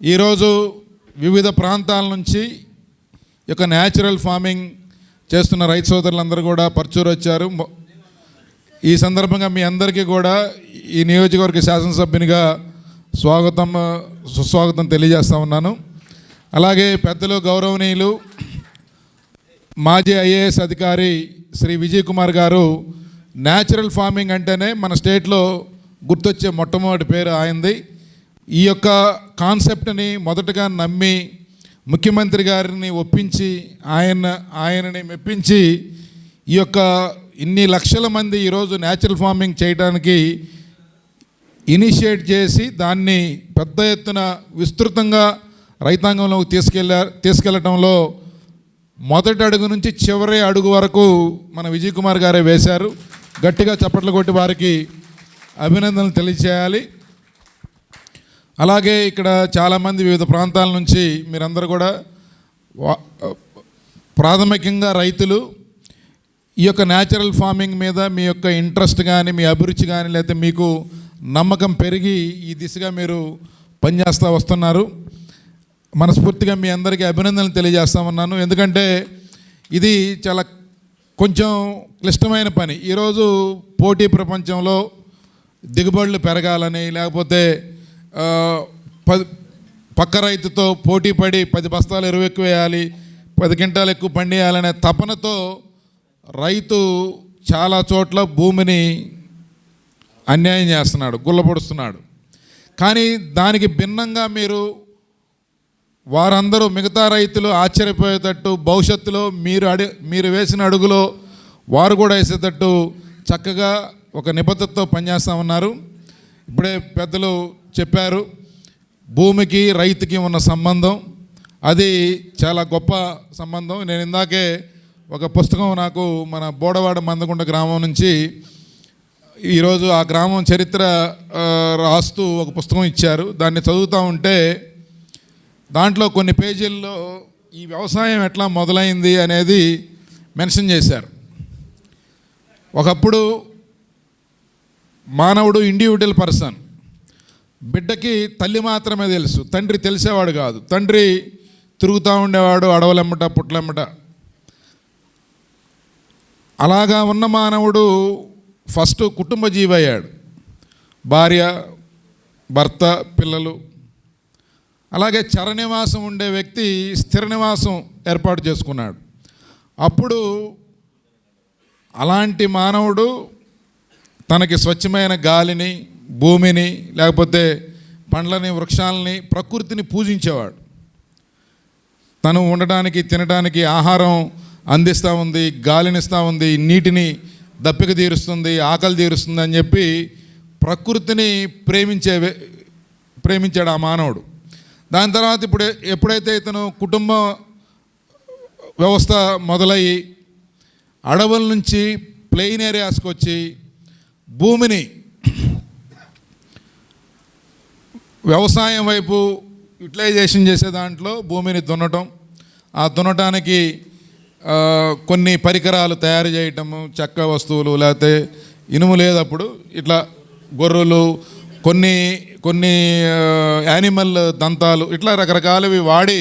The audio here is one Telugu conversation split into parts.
ఈరోజు వివిధ ప్రాంతాల నుంచి ఈ యొక్క న్యాచురల్ ఫార్మింగ్ చేస్తున్న రైతు సోదరులందరూ కూడా పర్చూరు వచ్చారు. ఈ సందర్భంగా మీ అందరికీ కూడా ఈ నియోజకవర్గ శాసనసభ్యునిగా సుస్వాగతం తెలియజేస్తా ఉన్నాను. అలాగే పెద్దలు గౌరవనీయులు మాజీ ఐఏఎస్ అధికారి శ్రీ విజయ్ కుమార్ గారు న్యాచురల్ ఫార్మింగ్ అంటేనే మన స్టేట్లో గుర్తొచ్చే మొట్టమొదటి పేరు ఆయనది. ఈ యొక్క కాన్సెప్ట్ని మొదటగా నమ్మి ముఖ్యమంత్రి గారిని ఒప్పించి ఆయనని మెప్పించి ఈ యొక్క ఇన్ని లక్షల మంది ఈరోజు న్యాచురల్ ఫార్మింగ్ చేయడానికి ఇనిషియేట్ చేసి దాన్ని పెద్ద ఎత్తున విస్తృతంగా రైతాంగంలోకి తీసుకెళ్లటంలో మొదటి అడుగు నుంచి చివరి అడుగు వరకు మన విజయ్ కుమార్ గారే వేశారు. గట్టిగా చప్పట్లు కొట్టి వారికి అభినందనలు తెలియజేయాలి. అలాగే ఇక్కడ చాలామంది వివిధ ప్రాంతాల నుంచి మీరందరూ కూడా ప్రాథమికంగా రైతులు ఈ యొక్క న్యాచురల్ ఫార్మింగ్ మీద మీ యొక్క ఇంట్రెస్ట్ కానీ మీ అభిరుచి కానీ లేకపోతే మీకు నమ్మకం పెరిగి ఈ దిశగా మీరు పనిచేస్తూ వస్తున్నారు. మనస్ఫూర్తిగా మీ అందరికీ అభినందనలు తెలియజేస్తా ఉన్నాను. ఎందుకంటే ఇది చాలా కొంచెం క్లిష్టమైన పని. ఈరోజు పోటీ ప్రపంచంలో దిగుబడులు పెరగాలని లేకపోతే పక్క రైతుతో పోటీ పడి 10 బస్తాలు ఎరువు ఎక్కువ వేయాలి, 10 క్వింటాలు ఎక్కువ పండియాలనే తపనతో రైతు చాలా చోట్ల భూమిని అన్యాయం చేస్తున్నాడు, గుల్లపొడుస్తున్నాడు. కానీ దానికి భిన్నంగా వారందరూ మిగతా రైతులు ఆశ్చర్యపోయేటట్టు భవిష్యత్తులో మీరు వేసిన అడుగులో వారు కూడా వేసేటట్టు చక్కగా ఒక నిబద్ధతతో పనిచేస్తూ ఉన్నారు. ఇప్పుడే పెద్దలు చెప్పారు, భూమికి రైతుకి ఉన్న సంబంధం అది చాలా గొప్ప సంబంధం. నేను ఇందాకే ఒక పుస్తకం నాకు మన బోడవాడ మందగుంట గ్రామం నుంచి ఈరోజు ఆ గ్రామం చరిత్ర రాస్తూ ఒక పుస్తకం ఇచ్చారు. దాన్ని చదువుతూ ఉంటే దాంట్లో కొన్ని పేజీల్లో ఈ వ్యవసాయం ఎట్లా మొదలైంది అనేది మెన్షన్ చేశారు. ఒకప్పుడు మానవుడు ఇండివిజువల్ పర్సన్, బిడ్డకి తల్లి మాత్రమే తెలుసు, తండ్రి తెలిసేవాడు కాదు. తండ్రి తిరుగుతూ ఉండేవాడు అడవులెమ్మట పుట్లెమ్మట. అలాగా ఉన్న మానవుడు ఫస్ట్ కుటుంబ జీవి అయ్యాడు, భార్య భర్త పిల్లలు. అలాగే చరనివాసం ఉండే వ్యక్తి స్థిర నివాసం ఏర్పాటు చేసుకున్నాడు. అప్పుడు అలాంటి మానవుడు తనకి స్వచ్ఛమైన గాలిని భూమిని లేకపోతే పండ్లని వృక్షాలని ప్రకృతిని పూజించేవాడు. తను ఉండటానికి తినడానికి ఆహారం అందిస్తూ ఉంది, గాలినిస్తూ ఉంది, నీటిని దప్పిక తీరుస్తుంది, ఆకలి తీరుస్తుంది అని చెప్పి ప్రకృతిని ప్రేమించాడు ఆ మానవుడు. దాని తర్వాత ఎప్పుడైతే ఇతను కుటుంబ వ్యవస్థ మొదలయ్యి అడవుల నుంచి ప్లెయిన్ ఏరియాస్కి వచ్చి భూమిని వ్యవసాయం వైపు యూటిలైజేషన్ చేసే దాంట్లో భూమిని దున్నటం, ఆ దున్నటానికి కొన్ని పరికరాలు తయారు చేయటము, చెక్క వస్తువులు లేకపోతే ఇనుము లేదప్పుడు ఇట్లా గొర్రెలు కొన్ని యానిమల్ దంతాలు ఇట్లా రకరకాలవి వాడి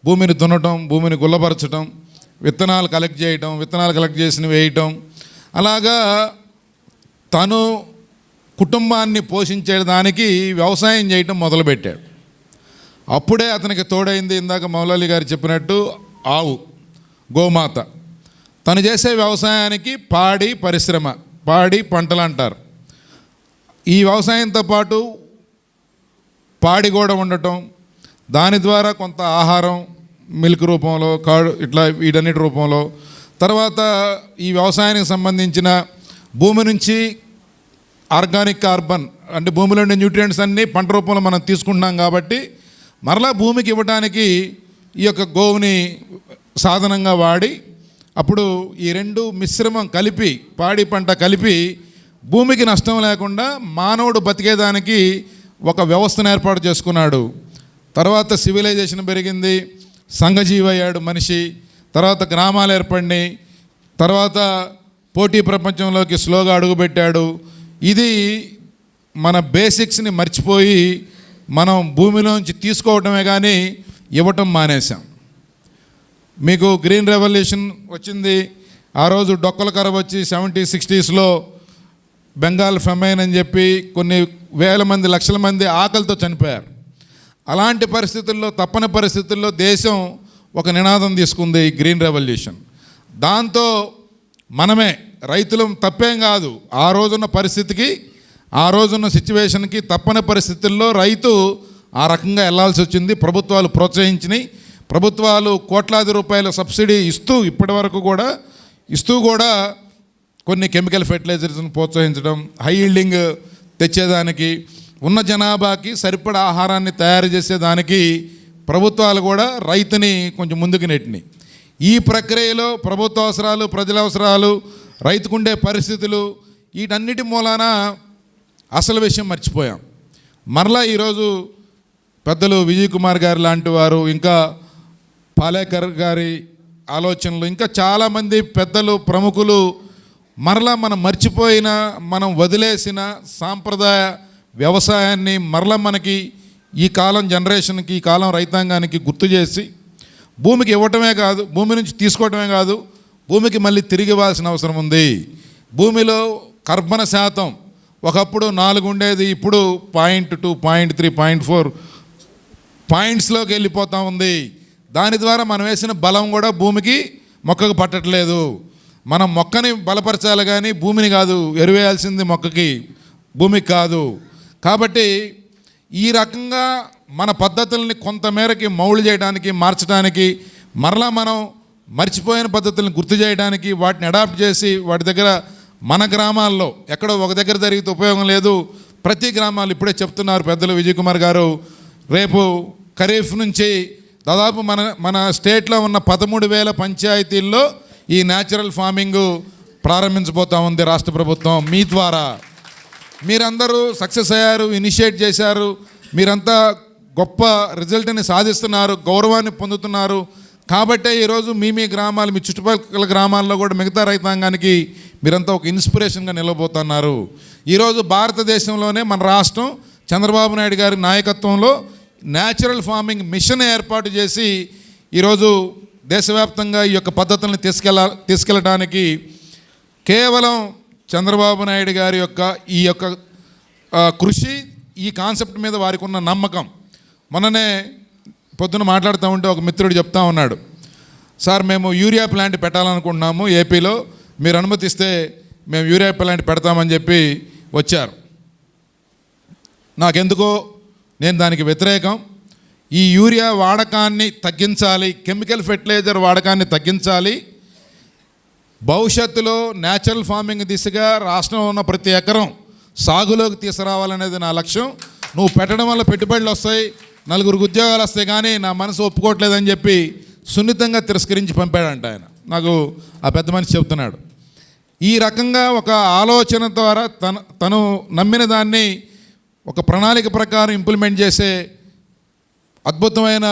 భూమిని దున్నటం, భూమిని గుల్లపరచడం, విత్తనాలు కలెక్ట్ చేయటం, విత్తనాలు కలెక్ట్ చేసినవి వేయటం. అలాగా తను కుటుంబాన్ని పోషించేదానికి వ్యవసాయం చేయటం మొదలుపెట్టాడు. అప్పుడే అతనికి తోడైంది ఇందాక మౌలాలి గారు చెప్పినట్టు ఆవు, గోమాత. తను చేసే వ్యవసాయానికి పాడి పరిశ్రమ, పాడి పంటలు అంటారు. ఈ వ్యవసాయంతో పాటు పాడి కూడా ఉండటం, దాని ద్వారా కొంత ఆహారం మిల్క్ రూపంలో ఇట్లా వీటన్నిటి రూపంలో. తర్వాత ఈ వ్యవసాయానికి సంబంధించిన భూమి నుంచి ఆర్గానిక్ కార్బన్ అంటే భూమిలో ఉండే న్యూట్రియంట్స్ అన్నీ పంట రూపంలో మనం తీసుకుంటున్నాం కాబట్టి మరలా భూమికి ఇవ్వడానికి ఈ యొక్క గోవుని సాధనంగా వాడి అప్పుడు ఈ రెండు మిశ్రమం కలిపి పాడి పంట కలిపి భూమికి నష్టం లేకుండా మానవుడు బతికేదానికి ఒక వ్యవస్థను ఏర్పాటు చేసుకున్నాడు. తర్వాత సివిలైజేషన్ పెరిగింది, సంఘజీవి అయ్యాడు మనిషి. తర్వాత గ్రామాలు ఏర్పడినాయి. తర్వాత పోటీ ప్రపంచంలోకి స్లోగా అడుగుపెట్టాడు. ఇది మన బేసిక్స్ని మర్చిపోయి మనం భూమిలోంచి తీసుకోవటమే కానీ ఇవ్వటం మానేశాం. మీకు గ్రీన్ రెవల్యూషన్ వచ్చింది, ఆ రోజు డొక్కల కరవ వచ్చి 70s 60sలో బెంగాల్ ఫెమైన్ అని చెప్పి కొన్ని వేల మంది లక్షల మంది ఆకలితో చనిపోయారు. అలాంటి పరిస్థితుల్లో, తప్పని పరిస్థితుల్లో దేశం ఒక నినాదం తీసుకుంది, గ్రీన్ రెవల్యూషన్. దాంతో మనమే రైతులు తప్పేం కాదు, ఆ రోజున్న పరిస్థితికి, ఆ రోజున్న సిచ్యువేషన్కి తప్పని పరిస్థితుల్లో రైతు ఆ రకంగా వెళ్లాల్సి వచ్చింది. ప్రభుత్వాలు ప్రోత్సహించినాయి, ప్రభుత్వాలు కోట్లాది రూపాయల సబ్సిడీ ఇప్పటి వరకు కూడా ఇస్తూ కొన్ని కెమికల్ ఫెర్టిలైజర్స్ని ప్రోత్సహించడం, హై ఈల్డింగ్ తెచ్చేదానికి, ఉన్న జనాభాకి సరిపడా ఆహారాన్ని తయారు చేసేదానికి ప్రభుత్వాలు కూడా రైతుని కొంచెం ముందుకు నెట్టినాయి. ఈ ప్రక్రియలో ప్రభుత్వ అవసరాలు, ప్రజల అవసరాలు, రైతుకుండే పరిస్థితులు, వీటన్నిటి మూలాన అసలు విషయం మర్చిపోయాం. మరలా ఈరోజు పెద్దలు విజయ్ కుమార్ గారు లాంటి వారు, ఇంకా పాలేకర్ గారి ఆలోచనలు, ఇంకా చాలామంది పెద్దలు, ప్రముఖులు మరలా మనం మర్చిపోయిన, మనం వదిలేసిన సాంప్రదాయ వ్యవసాయాన్ని మరలా మనకి ఈ కాలం జనరేషన్కి, ఈ కాలం రైతాంగానికి గుర్తు చేసి భూమికి ఇవ్వటమే కాదు, భూమి నుంచి తీసుకోవటమే కాదు, భూమికి మళ్ళీ తిరిగి ఇవ్వాల్సిన అవసరం ఉంది. భూమిలో కర్బన శాతం ఒకప్పుడు 4 ఉండేది, ఇప్పుడు 0.2, 0.3, 0.4 పాయింట్స్లోకి వెళ్ళిపోతూ ఉంది. దాని ద్వారా మనం వేసిన బలం కూడా భూమికి, మొక్కకు పట్టట్లేదు. మనం మొక్కని బలపరచాలి కానీ భూమిని కాదు, ఎరువేయాల్సింది మొక్కకి, భూమికి కాదు. కాబట్టి ఈ రకంగా మన పద్ధతుల్ని కొంతమేరకి మౌల్డ్ చేయడానికి, మార్చడానికి, మరలా మనం మర్చిపోయిన పద్ధతులను గుర్తు చేయడానికి, వాటిని అడాప్ట్ చేసి వాటి దగ్గర మన గ్రామాల్లో ఎక్కడో ఒక దగ్గర జరిగితే ఉపయోగం లేదు, ప్రతి గ్రామాలు ఇప్పుడే చెప్తున్నారు పెద్దలు విజయ్ కుమార్ గారు, రేపు ఖరీఫ్ నుంచి దాదాపు మన స్టేట్లో ఉన్న 13,000 పంచాయతీల్లో ఈ న్యాచురల్ ఫార్మింగ్ ప్రారంభించబోతా ఉంది రాష్ట్ర ప్రభుత్వం మీ ద్వారా. మీరందరూ సక్సెస్ అయ్యారు, ఇనిషియేట్ చేశారు, మీరంతా గొప్ప రిజల్ట్ని సాధిస్తున్నారు, గౌరవాన్ని పొందుతున్నారు. కాబట్టే ఈరోజు మీ గ్రామాలు, మీ చుట్టుపక్కల గ్రామాల్లో కూడా మిగతా రైతాంగానికి మీరంతా ఒక ఇన్స్పిరేషన్గా నిలబోతున్నారు. ఈరోజు భారతదేశంలోనే మన రాష్ట్రం చంద్రబాబు నాయుడు గారి నాయకత్వంలో న్యాచురల్ ఫార్మింగ్ మిషన్ ఏర్పాటు చేసి ఈరోజు దేశవ్యాప్తంగా ఈ యొక్క పద్ధతులను తీసుకెళ్ళడానికి కేవలం చంద్రబాబు నాయుడు గారి ఈ యొక్క కృషి, ఈ కాన్సెప్ట్ మీద వారికి ఉన్న నమ్మకం. మొన్ననే పొద్దున మాట్లాడుతూ ఉంటే ఒక మిత్రుడు చెప్తా ఉన్నాడు, సార్ మేము యూరియా ప్లాంట్ పెట్టాలనుకుంటున్నాము ఏపీలో, మీరు అనుమతిస్తే మేము యూరియా ప్లాంట్ పెడతామని చెప్పి వచ్చారు. నాకెందుకో నేను దానికి వ్యతిరేకం. ఈ యూరియా వాడకాన్ని తగ్గించాలి, కెమికల్ ఫెర్టిలైజర్ వాడకాన్ని తగ్గించాలి. భవిష్యత్తులో న్యాచురల్ ఫార్మింగ్ దిశగా రాష్ట్రంలో ఉన్న ప్రతి ఎకరం సాగులోకి తీసుకురావాలనేది నా లక్ష్యం. నువ్వు పెట్టడం వల్ల పెట్టుబడులు వస్తాయి, 4 ఉద్యోగాలు వస్తాయి, కానీ నా మనసు ఒప్పుకోవట్లేదని చెప్పి సున్నితంగా తిరస్కరించి పంపాడంట ఆయన. నాకు ఆ పెద్ద మనిషి చెప్తున్నాడు. ఈ రకంగా ఒక ఆలోచన ద్వారా తను నమ్మిన దాన్ని ఒక ప్రణాళిక ప్రకారం ఇంప్లిమెంట్ చేసే అద్భుతమైన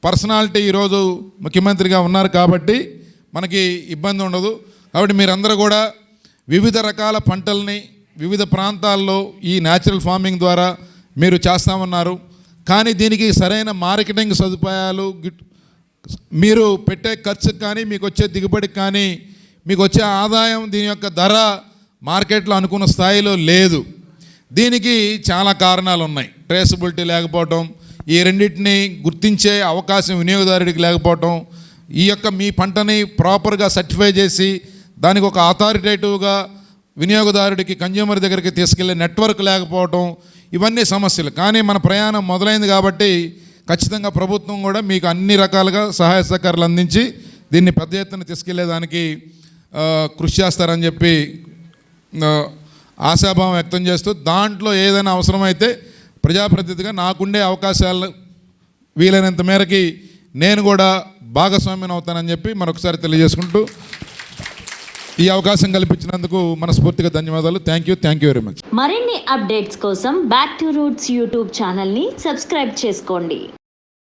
పర్సనాలిటీ ఈరోజు ముఖ్యమంత్రిగా ఉన్నారు. కాబట్టి మనకి ఇబ్బంది ఉండదు. కాబట్టి మీరందరూ కూడా వివిధ రకాల పంటల్ని వివిధ ప్రాంతాల్లో ఈ న్యాచురల్ ఫార్మింగ్ ద్వారా మీరు చేస్తామన్నారు. కానీ దీనికి సరైన మార్కెటింగ్ సదుపాయాలు, మీరు పెట్టే ఖర్చుకి కానీ, మీకు వచ్చే దిగుబడికి కానీ, మీకు వచ్చే ఆదాయం, దీని యొక్క ధర మార్కెట్లో అనుకున్న స్థాయిలో లేదు. దీనికి చాలా కారణాలు ఉన్నాయి. ట్రేసబిలిటీ లేకపోవటం, ఈ రెండింటిని గుర్తించే అవకాశం వినియోగదారుడికి లేకపోవటం, ఈ యొక్క మీ పంటని ప్రాపర్గా సర్టిఫై చేసి దానికి ఒక అథారిటేటివ్గా వినియోగదారుడికి, కన్జ్యూమర్ దగ్గరికి తీసుకెళ్లే నెట్వర్క్ లేకపోవటం, ఇవన్నీ సమస్యలు. కానీ మన ప్రయాణం మొదలైంది కాబట్టి ఖచ్చితంగా ప్రభుత్వం కూడా మీకు అన్ని రకాలుగా సహాయ సహకారాలు అందించి దీన్ని పెద్ద ఎత్తున తీసుకెళ్లేదానికి కృషి చేస్తారని చెప్పి ఆశాభావం వ్యక్తం చేస్తూ, దాంట్లో ఏదైనా అవసరమైతే ప్రజాప్రతినిధిగా నాకుండే అవకాశాలు వీలైనంత మేరకి నేను కూడా భాగస్వామ్యం అవుతానని చెప్పి మరొకసారి తెలియజేసుకుంటూ ఈ అవకాశం కల్పించినందుకు మనస్ఫూర్తిగా ధన్యవాదాలు. Thank you very much. మరిన్ని అప్డేట్స్ కోసం బ్యాక్ టు రూట్స్ యూట్యూబ్ ఛానల్ని సబ్స్క్రైబ్ చేసుకోండి.